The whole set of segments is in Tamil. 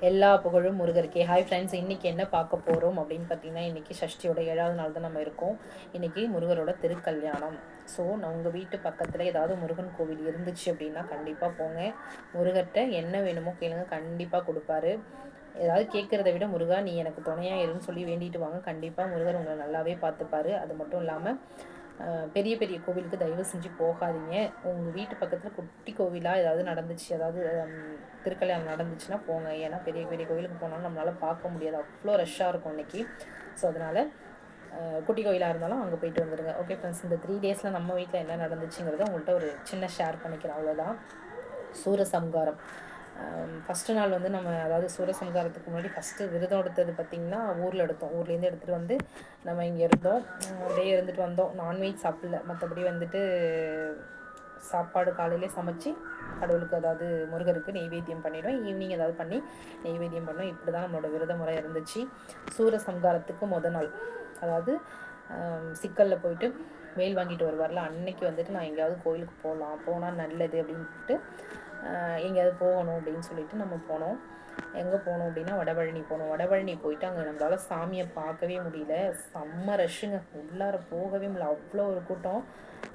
எல்லா புகழும் முருகருக்கே. ஹாய் ஃப்ரெண்ட்ஸ், இன்றைக்கி என்ன பார்க்க போகிறோம் அப்படின்னு பார்த்தீங்கன்னா, இன்றைக்கி சஷ்டியோட 7வது நாள் தான் நம்ம இருக்கோம். இன்றைக்கி முருகரோட திருக்கல்யாணம். ஸோ நான் உங்கள் வீட்டு பக்கத்தில் ஏதாவது முருகன் கோவில் இருந்துச்சு அப்படின்னா கண்டிப்பாக போங்க. முருகர்கிட்ட என்ன வேணுமோ கேளுங்க, கண்டிப்பாக கொடுப்பாரு. ஏதாவது கேட்குறத விட முருகா நீ எனக்கு துணையாக இருன்னு சொல்லி வேண்டிட்டு வாங்க, கண்டிப்பாக முருகர் உங்களை நல்லாவே பார்த்துப்பாரு. அது மட்டும் இல்லாமல் பெரிய பெரிய கோவிலுக்கு தயவு செஞ்சு போகாதீங்க. உங்கள் வீட்டு பக்கத்தில் குட்டி கோவிலாக ஏதாவது நடந்துச்சு, அதாவது திருக்கல்யாணம் நடந்துச்சுன்னா போங்க. ஏன்னா பெரிய பெரிய கோவிலுக்கு போனாலும் நம்மளால் பார்க்க முடியாது, அவ்வளோ ரஷ்ஷாக இருக்கும் இன்றைக்கி. ஸோ அதனால் குட்டி கோயிலாக இருந்தாலும் அங்கே போயிட்டு வந்துடுங்க. ஓகே ஃப்ரெண்ட்ஸ், இந்த 3 டேஸில் நம்ம வீட்டில் என்ன நடந்துச்சுங்கிறத உங்கள்கிட்ட ஒரு சின்ன ஷேர் பண்ணிக்கிறேன், அவ்வளோதான். சூரசம்ஹாரம். ஃபஸ்ட்டு நாள் வந்து நம்ம, அதாவது சூரசம்ஹாரத்துக்கு முன்னாடி ஃபஸ்ட்டு விரதம் எடுத்தது பார்த்திங்கன்னா ஊரில் எடுத்தோம். ஊர்லேருந்து எடுத்துகிட்டு வந்து நம்ம இங்கே இருந்தோம், அப்படியே இருந்துட்டு வந்தோம். நான்வெஜ் சாப்பிடல, மற்றபடி வந்துட்டு சாப்பாடு காலையிலே சமைச்சு கடவுளுக்கு, அதாவது முருகருக்கு நெய்வேத்தியம் பண்ணிவிடுவோம். ஈவினிங் ஏதாவது பண்ணி நெய்வேத்தியம் பண்ணோம். இப்படி தான் நம்மளோட விரத முறை இருந்துச்சு. சூரசம்ஹாரத்துக்கு மொதல் நாள், அதாவது சிக்கலில் போயிட்டு வேல் வாங்கிட்டு வருவார்ல, அன்னைக்கு வந்துட்டு நான் எங்கேயாவது கோயிலுக்கு போனால் நல்லது அப்படின்ட்டு எங்கேயாவது போகணும் அப்படின்னு சொல்லிட்டு நம்ம போனோம். எங்கே போனோம் அப்படின்னா வடபழனி போனோம். வடபழனி போயிட்டு அங்கே நம்மளால் சாமியை பார்க்கவே முடியல, செம்ம ரஷ்ஷுங்க, உள்ளார போகவே முடியல, அவ்வளோ ஒரு கூட்டம்.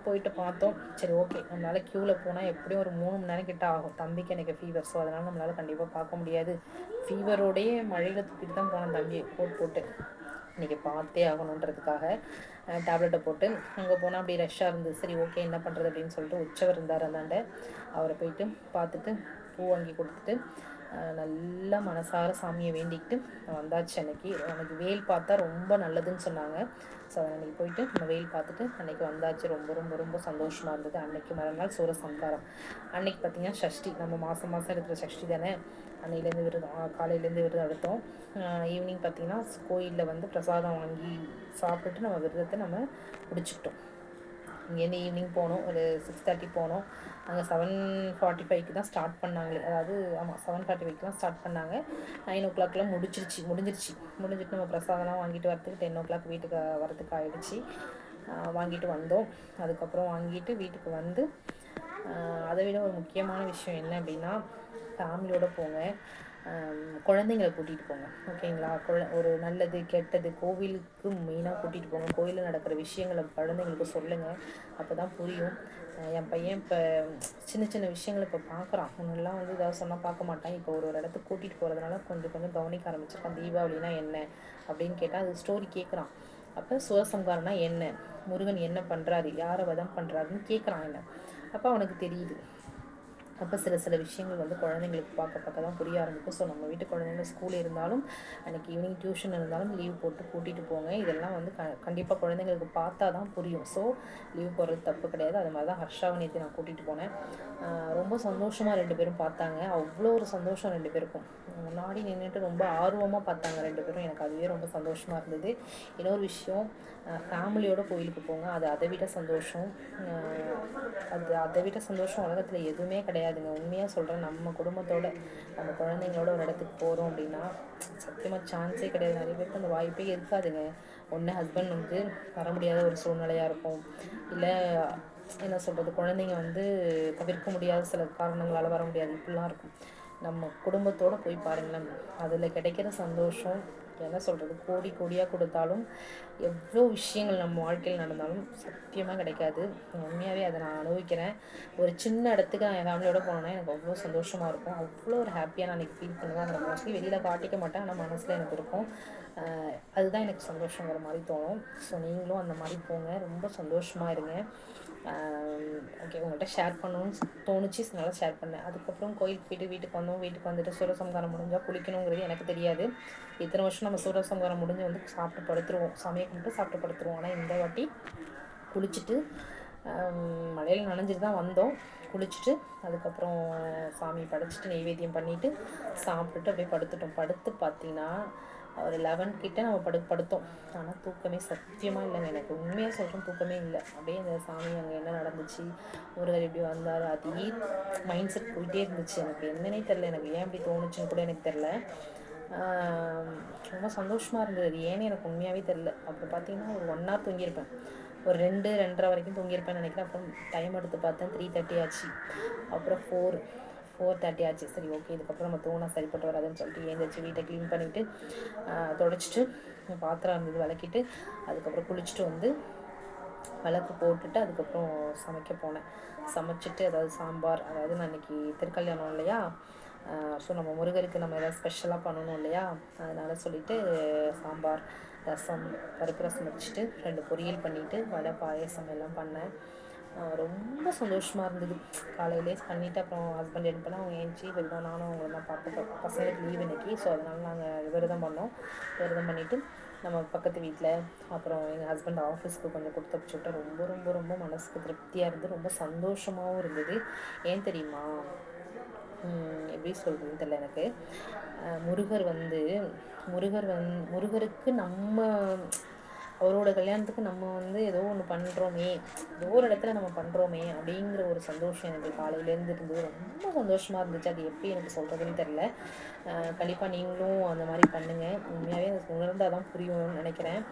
போயிட்டு பார்த்தோம். சரி ஓகே, நம்மளால் க்யூவில் போனால் எப்படியும் ஒரு 3 மணி நேரம் கிட்ட ஆகும். தம்பிக்கு எனக்கு ஃபீவர், ஸோ அதனால் நம்மளால் கண்டிப்பாக பார்க்க முடியாது. ஃபீவரோடையே மழையில் தூக்கிட்டு தான் போனேன் தம்பியை போட்டு இன்றைக்கி பார்த்தே ஆகணுன்றதுக்காக டேப்லெட்டை போட்டு. அங்கே போனால் அப்படி ரஷ்ஷாக இருந்தது. சரி ஓகே, என்ன பண்ணுறது அப்படின்னு சொல்லிட்டு உற்சவர் இருந்தார் அந்தாண்ட, அவரை போயிட்டு பார்த்துட்டு பூ வாங்கி கொடுத்துட்டு நல்லா மனசார சாமியை வேண்டிக்கிட்டு வந்தாச்சு. அன்றைக்கி வேல் பார்த்தா ரொம்ப நல்லதுன்னு சொன்னாங்க. ஸோ அன்றைக்கி போயிட்டு நம்ம வெயில் பார்த்துட்டு அன்றைக்கி வந்தாச்சு. ரொம்ப ரொம்ப ரொம்ப சந்தோஷமாக இருந்தது. அன்றைக்கி மறுநாள் சூரசம்ஹாரம். அன்றைக்கி பார்த்திங்கன்னா சஷ்டி, நம்ம மாதம் மாதம் இருக்கிற சஷ்டி தானே. அன்னையிலேருந்து விரதம், காலையிலேருந்து விரதம் எடுத்தோம். ஈவினிங் பார்த்திங்கன்னா கோயிலில் வந்து பிரசாதம் வாங்கி சாப்பிட்டுட்டு நம்ம விரதத்தை நம்ம முடிச்சுக்கிட்டோம். இங்கேருந்து ஈவினிங் போனோம், ஒரு 6:30 போனோம். அங்கே 7:45க்கு தான் ஸ்டார்ட் பண்ணாங்களே, அதாவது ஆமாம் 7:45க்கு தான் ஸ்டார்ட் பண்ணாங்க. 9 முடிஞ்சிட்டு நம்ம பிரசாதம்லாம் வாங்கிட்டு வரத்துக்கு 10 வீட்டுக்கு வரத்துக்கு ஆகிடுச்சு. வாங்கிட்டு வந்தோம். அதுக்கப்புறம் வாங்கிட்டு வீட்டுக்கு வந்து, அதை விட ஒரு முக்கியமான விஷயம் என்ன அப்படின்னா, ஃபேமிலியோடு போங்க, குழந்தைங்களை கூட்டிகிட்டு போங்க, ஓகேங்களா. ஒரு நல்லது கெட்டது கோவிலுக்கு மெயினாக கூட்டிகிட்டு போங்க. கோவிலில் நடக்கிற விஷயங்களை குழந்தைங்களுக்கு சொல்லுங்கள், அப்போ தான் புரியும். என் பையன் இப்போ சின்ன சின்ன விஷயங்களை இப்போ பார்க்குறான். முன்னெல்லாம் வந்து ஏதாவது சொன்னால் பார்க்க மாட்டான். இப்போ ஒரு இடத்துக்கு கூட்டிகிட்டு போகிறதுனால கொஞ்சம் கொஞ்சம் கவனிக்க ஆரம்பிச்சிருக்கான். தீபாவளினா என்ன அப்படின்னு கேட்டால் அது ஸ்டோரி கேட்குறான். அப்போ சூரசம்ஹாரம்னா என்ன, முருகன் என்ன பண்ணுறாரு, யாரை வதம் பண்ணுறாருன்னு கேட்குறான் என்ன. அப்போ அவனுக்கு தெரியுது. அப்போ சில விஷயங்கள் வந்து குழந்தைங்களுக்கு பார்க்க தான் புரிய ஆரம்பிக்கும். ஸோ நம்ம வீட்டு குழந்தைங்க ஸ்கூல் இருந்தாலும், அன்றைக்கி ஈவினிங் டியூஷன் இருந்தாலும் லீவ் போட்டு கூட்டிகிட்டு போங்க. இதெல்லாம் வந்து கண்டிப்பாக குழந்தைங்களுக்கு பார்த்தா தான் புரியும். ஸோ லீவ் போடுறது தப்பு கிடையாது. அது மாதிரி தான் ஹர்ஷாவை நேற்று நான் கூட்டிகிட்டு போனேன். ரொம்ப சந்தோஷமாக 2 பேரும் பார்த்தாங்க. அவ்வளோ ஒரு சந்தோஷம் 2 பேருக்கும். முன்னாடி நின்றுட்டு ரொம்ப ஆர்வமாக பார்த்தாங்க 2 பேரும். எனக்கு அதுவே ரொம்ப சந்தோஷமாக இருந்தது. இன்னொரு விஷயம், ஃபேமிலியோடு கோயிலுக்கு போங்க, அது அதை விட சந்தோஷம். அதை விட சந்தோஷம் உலகத்தில் எதுவுமே கிடையாதுங்க. உண்மையாக சொல்கிறேன், நம்ம குடும்பத்தோடு நம்ம குழந்தைங்களோட ஒரு இடத்துக்கு போகிறோம் அப்படின்னா சத்தியமாக சான்ஸே கிடையாது. நிறைய பேருக்கு அந்த வாய்ப்பே இருக்காதுங்க. ஒன்று ஹஸ்பண்ட் வந்து வர முடியாத ஒரு சூழ்நிலையாக இருக்கும், இல்லை என்ன சொல்கிறது, குழந்தைங்க வந்து தவிர்க்க முடியாத சில காரணங்களால் வர முடியாது, இப்படிலாம் இருக்கும். நம்ம குடும்பத்தோடு போய் பாருங்களேன், அதில் கிடைக்கிற சந்தோஷம் என்ன சொல்கிறது, கோடி கோடியாக கொடுத்தாலும் எவ்வளோ விஷயங்கள் நம்ம வாழ்க்கையில் நடந்தாலும் சத்தியமாக கிடைக்காது. உண்மையாகவே அதை நான் அனுபவிக்கிறேன். ஒரு சின்ன இடத்துக்கு நான் என் ஃபேமிலியோடு போனேன்னா எனக்கு அவ்வளோ சந்தோஷமாக இருக்கும், அவ்வளோ ஒரு ஹாப்பியாக நான் அன்றைக்கி ஃபீல் பண்ணுவேன். அதை மோஸ்ட்லி வெளியில் காட்டிக்க மாட்டேன், ஆனால் மனசில் எனக்கு இருக்கும். அதுதான் எனக்கு சந்தோஷங்கிற மாதிரி தோணும். ஸோ நீங்களும் அந்த மாதிரி போங்க, ரொம்ப சந்தோஷமாக இருங்க. ஓகே, உங்கள்கிட்ட ஷேர் பண்ணணும்னு தோணுச்சு, அதனால ஷேர் பண்ணேன். அதுக்கப்புறம் கோயிலுக்கு போய்ட்டு வீட்டுக்கு வந்தோம். வீட்டுக்கு வந்துட்டு சூரசம்ஹாரம் முடிஞ்சால் குளிக்கணுங்கிறது எனக்கு தெரியாது. இத்தனை வருஷம் நம்ம சூரசம்ஹாரம் முடிஞ்சு வந்து சாப்பிட்டு படுத்துருவோம், சமையை கும்பிட்டு சாப்பிட்டு படுத்துருவோம். ஆனால் இந்த வாட்டி குளிச்சுட்டு மழையில் நனைஞ்சிட்டு தான் வந்தோம். குளிச்சுட்டு அதுக்கப்புறம் சாமி படைச்சிட்டு நெய்வேத்தியம் பண்ணிவிட்டு சாப்பிட்டுட்டு அப்படியே படுத்துட்டோம். படுத்து பார்த்திங்கன்னா ஒரு 11 கிட்ட நம்ம படுத்தோம். ஆனால் தூக்கமே சத்தியமாக இல்லைங்க. எனக்கு உண்மையாக சொல்கிறேன், தூக்கமே இல்லை. அப்படியே அந்த சாமி அங்கே என்ன நடந்துச்சு, ஒருவர் இப்படி வந்தார், அதே மைண்ட் செட் போயிட்டே இருந்துச்சு. எனக்கு என்னன்னே தெரில, எனக்கு ஏன் இப்படி தோணுச்சுன்னு கூட எனக்கு தெரில. ரொம்ப சந்தோஷமாக இருந்தது. அது ஏன்னு எனக்கு உண்மையாகவே தெரில. அப்புறம் பார்த்திங்கன்னா ஒரு 1 hour தூங்கியிருப்பேன், ஒரு 2-2:30 வரைக்கும் தூங்கியிருப்பேன்னு நினைக்கிறேன். அப்புறம் டைம் எடுத்து பார்த்தேன், 3:30 ஆச்சு. அப்புறம் 4 4:30 ஆச்சு. சரி ஓகே, இதுக்கப்புறம் நம்ம தூங்கினா சரிப்பட்டு வராதுன்னு சொல்லிட்டு எழுந்திரிச்சு வீட்டை க்ளீன் பண்ணிவிட்டு தொடச்சிட்டு பாத்திரம் இருந்தது விளக்கிட்டு அதுக்கப்புறம் குளிச்சுட்டு வந்து விளக்கு போட்டுட்டு அதுக்கப்புறம் சமைக்க போனேன். சமைச்சிட்டு அதாவது சாம்பார், அதாவது நான் இன்றைக்கி திருக்கல்யாணம் இல்லையா, ஸோ நம்ம முருகருக்கு நம்ம எதாவது ஸ்பெஷலாக பண்ணணும் இல்லையா, அதனால் சொல்லிவிட்டு சாம்பார், ரசம், பருப்பு ரசம் வச்சுட்டு 2 பொரியல் பண்ணிவிட்டு வடை பாயசம் எல்லாம் பண்ணேன். ரொம்ப சந்தோஷமாக இருந்தது. காலையிலே பண்ணிவிட்டு அப்புறம் ஹஸ்பண்ட் எடுப்பேன்னா அவங்க ஏஞ்சி விரதம், நானும் அவங்கள தான் பார்ப்போம். பசங்களுக்கு லீவ் இன்றைக்கி, ஸோ அதனால் நாங்கள் விரதம் பண்ணோம். விரதம் பண்ணிவிட்டு நம்ம பக்கத்து வீட்டில் அப்புறம் எங்கள் ஹஸ்பண்ட் ஆஃபீஸ்க்கு கொஞ்சம் கொடுத்து வச்சுவிட்டா ரொம்ப ரொம்ப ரொம்ப மனசுக்கு திருப்தியாக இருந்து ரொம்ப சந்தோஷமாகவும் இருந்தது. ஏன் தெரியுமா, எப்படி சொல்கிறதுன்னு தெரியல எனக்கு. முருகருக்கு நம்ம அவரோட கல்யாணத்துக்கு நம்ம வந்து ஏதோ ஒன்று பண்ணுறோமே, ஏதோ ஒரு இடத்துல நம்ம பண்ணுறோமே அப்படிங்கிற ஒரு சந்தோஷம் எனக்கு காலையிலேருந்து இருந்தது. ரொம்ப சந்தோஷமாக இருந்துச்சு. அது எப்படி எனக்கு சொல்கிறதுன்னு தெரில. கண்டிப்பாக நீங்களும் அந்த மாதிரி பண்ணுங்கள். உண்மையாகவே அது உணர்ந்தால் தான் புரியும்னு நினைக்கிறேன்.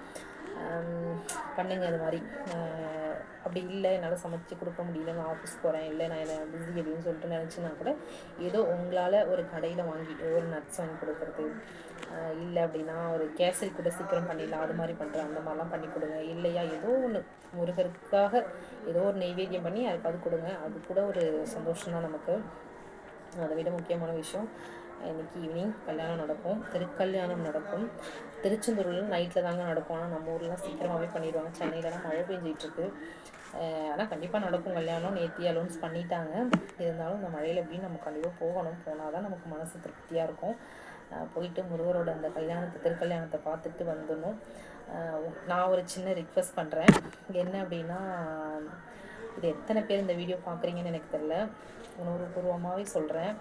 பண்ணுங்கள் அது மாதிரி. அப்படி இல்லை என்னால் சமைச்சு கொடுக்க முடியல, நான் ஆஃபீஸ் போகிறேன், இல்லை நான் என்ன பிஸி அப்படின்னு சொல்லிட்டு நினச்சின்னா கூட ஏதோ உங்களால் ஒரு கடையில் வாங்கி ஒரு நட்ஸ் வாங்கி கொடுக்குறது, இல்லை அப்படின்னா ஒரு கேசரி கூட சீக்கிரம் பண்ணிடலாம், அது மாதிரி பண்ணுறேன், அந்த மாதிரிலாம் பண்ணி கொடுங்க. இல்லையா ஏதோ ஒன்று முருகருக்காக ஏதோ ஒரு நெய்வேத்தியம் பண்ணி யாருக்காவது கொடுங்க. அது கூட ஒரு சந்தோஷம்தான் நமக்கு. அதை விட முக்கியமான விஷயம், இன்றைக்கி ஈவினிங் கல்யாணம் நடக்கும், திருக்கல்யாணம் நடக்கும். திருச்செந்தூரில் நைட்டில் தாங்க நடக்கும். ஆனால் நம்ம ஊர்லாம் சீக்கிரமாகவே பண்ணிடுவாங்க. சென்னையிலலாம் மழை பெஞ்சிகிட்ருக்கு. ஆனால் கண்டிப்பாக நடக்கும் கல்யாணம். நேற்று அலௌன்ஸ் பண்ணிட்டாங்க. இருந்தாலும் இந்த மழையில் எப்படின்னு நம்ம கண்டிப்பாக போகணும். போனால் தான் நமக்கு மனசு திருப்தியாக இருக்கும். போயிட்டு முருகரோட அந்த திருக்கல்யாணத்தை பார்த்துட்டு வந்துடணும். நான் ஒரு சின்ன ரிக்வெஸ்ட் பண்ணுறேன். என்ன அப்படின்னா, இது எத்தனை பேர் இந்த வீடியோ பார்க்குறீங்கன்னு எனக்கு தெரியல. உணர்வுபூர்வமாகவே சொல்கிறேன்,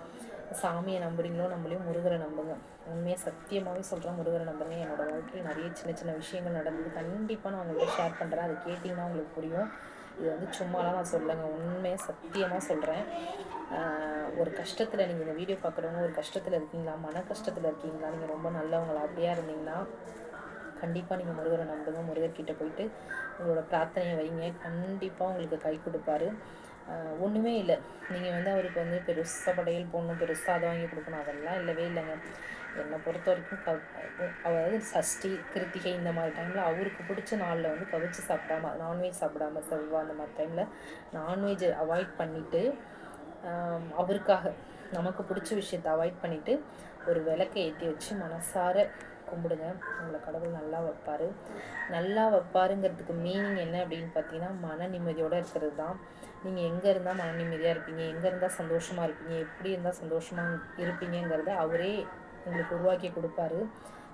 சாமியை நம்புறீங்களோ நம்பளையும் முருகரை நம்புங்க. உண்மையாக சத்தியமாகவே சொல்கிறேன், முருகரை நம்புங்க. என்னோடய வாழ்க்கையில் நிறைய சின்ன சின்ன விஷயங்கள் நடந்தது. கண்டிப்பாக நான் உங்கள்கிட்ட ஷேர் பண்ணுறேன். அது கேட்டிங்கன்னா உங்களுக்கு புரியும். இது வந்து சும்மாலாம் நான் சொல்லலைங்க, உண்மையாக சத்தியமாக சொல்கிறேன். ஒரு கஷ்டத்தில் நீங்கள் இந்த வீடியோ பார்க்குறவங்க ஒரு கஷ்டத்தில் இருக்கீங்களா, மன கஷ்டத்தில் இருக்கீங்களா, நீங்கள் ரொம்ப நல்லவங்களா அப்படியா இருந்தீங்கன்னா கண்டிப்பாக நீங்கள் முருகரை நம்புங்க. முருகர்கிட்ட போயிட்டு உங்களோட பிரார்த்தனையை வைங்க. கண்டிப்பாக உங்களுக்கு கை கொடுப்பாரு. ஒன்றுமே இல்லை, நீங்கள் வந்து அவருக்கு வந்து பெருசாக படையல் போடணும், பெருசாக அதை வாங்கி கொடுக்கணும், அதெல்லாம் இல்லவே இல்லைங்க. என்னை பொறுத்த வரைக்கும் அதாவது சஷ்டி, கிருத்திகை இந்த மாதிரி டைமில் அவருக்கு பிடிச்ச நாளில் வந்து கவிச்சு சாப்பிடாம, நான்வெஜ் சாப்பிடாம, செவ்வாய் அந்த மாதிரி டைமில் நான்வெஜ் அவாய்ட் பண்ணிவிட்டு அவருக்காக நமக்கு பிடிச்ச விஷயத்தை அவாய்ட் பண்ணிவிட்டு ஒரு விளக்கை ஏற்றி வச்சு மனசார கும்பிடுங்க. உங்களை கடவுள் நல்லா வைப்பார். நல்லா வைப்பாருங்கிறதுக்கு மீனிங் என்ன அப்படின்னு பார்த்தீங்கன்னா, மன நிம்மதியோடு இருக்கிறது தான். நீங்கள் எங்கே இருந்தால் மன நிம்மதியாக இருப்பீங்க, எங்கே இருந்தால் சந்தோஷமாக இருப்பீங்க, எப்படி இருந்தால் சந்தோஷமாக இருப்பீங்கிறத அவரே உங்களுக்கு உருவாக்கி கொடுப்பாரு.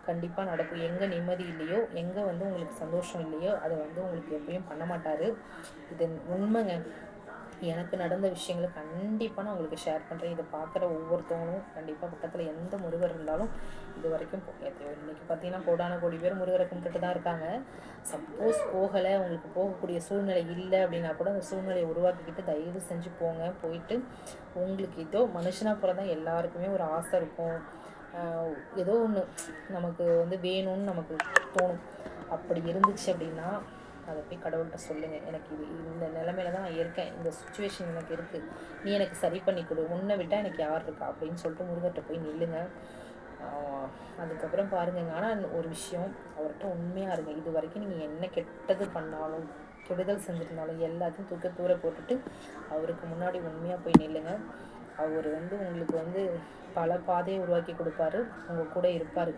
கண்டிப்பாக நடக்கும். எங்கே நிம்மதி இல்லையோ, எங்கே வந்து உங்களுக்கு சந்தோஷம் இல்லையோ அதை வந்து உங்களுக்கு எப்பயும் பண்ண மாட்டார். இது உண்மைங்க. எனக்கு நடந்த விஷயங்களை கண்டிப்பாக நான் உங்களுக்கு ஷேர் பண்ணுறேன். இதை பார்க்குற ஒவ்வொருத்தவங்களும் கண்டிப்பாக பக்கத்தில் எந்த முருகர் இருந்தாலும் இது வரைக்கும் இன்றைக்கி பார்த்தீங்கன்னா கோடான கோடி பேர் முருகரை கும்பிட்டுட்டு தான் இருக்காங்க. சப்போஸ் போகலை, உங்களுக்கு போகக்கூடிய சூழ்நிலை இல்லை அப்படின்னா கூட அந்த சூழ்நிலையை உருவாக்கிக்கிட்டு தயவு செஞ்சு போங்க. போயிட்டு உங்களுக்கு ஏதோ மனுஷனாக பிறந்தால் எல்லாருக்குமே ஒரு ஆசை இருக்கும், ஏதோ ஒன்று நமக்கு வந்து வேணும்னு நமக்கு தோணும். அப்படி இருந்துச்சு அப்படின்னா அதை போய் கடவுள்கிட்ட சொல்லுங்கள். எனக்கு இந்த நிலமையில தான் நான் இருக்கேன், இந்த சுச்சுவேஷன் எனக்கு இருக்குது, நீ எனக்கு சரி பண்ணி கொடு, உன்னை விட்டால் எனக்கு யார் இருக்கா அப்படின்னு சொல்லிட்டு முருகர்கிட்ட போய் நில்லுங்க. அதுக்கப்புறம் பாருங்கங்க. ஆனால் ஒரு விஷயம், அவர்கிட்ட உண்மையாக இருங்க. இது வரைக்கும் நீங்கள் என்ன கெட்டது பண்ணாலும், கெடுதல் செஞ்சுருந்தாலும் எல்லாத்தையும் தூர போட்டுட்டு அவருக்கு முன்னாடி உண்மையாக போய் நில்லுங்க. அவர் வந்து உங்களுக்கு வந்து பல பாதையை உருவாக்கி கொடுப்பாரு, உங்கள் கூட இருப்பார்.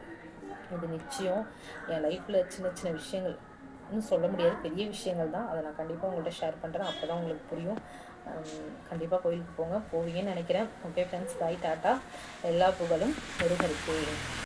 இது நிச்சயம். என் லைஃப்பில் சின்ன சின்ன விஷயங்கள் இன்னும் சொல்ல முடியாது, பெரிய விஷயங்கள் தான். அதை நான் கண்டிப்பாக உங்கள்கிட்ட ஷேர் பண்ணுறேன். அப்போ தான் உங்களுக்கு புரியும். கண்டிப்பாக கோயிலுக்கு போவீங்கன்னு நினைக்கிறேன். ஓகே ஃப்ரெண்ட்ஸ், பாய், டாட்டா. எல்லா புகழும் முருகருக்கு.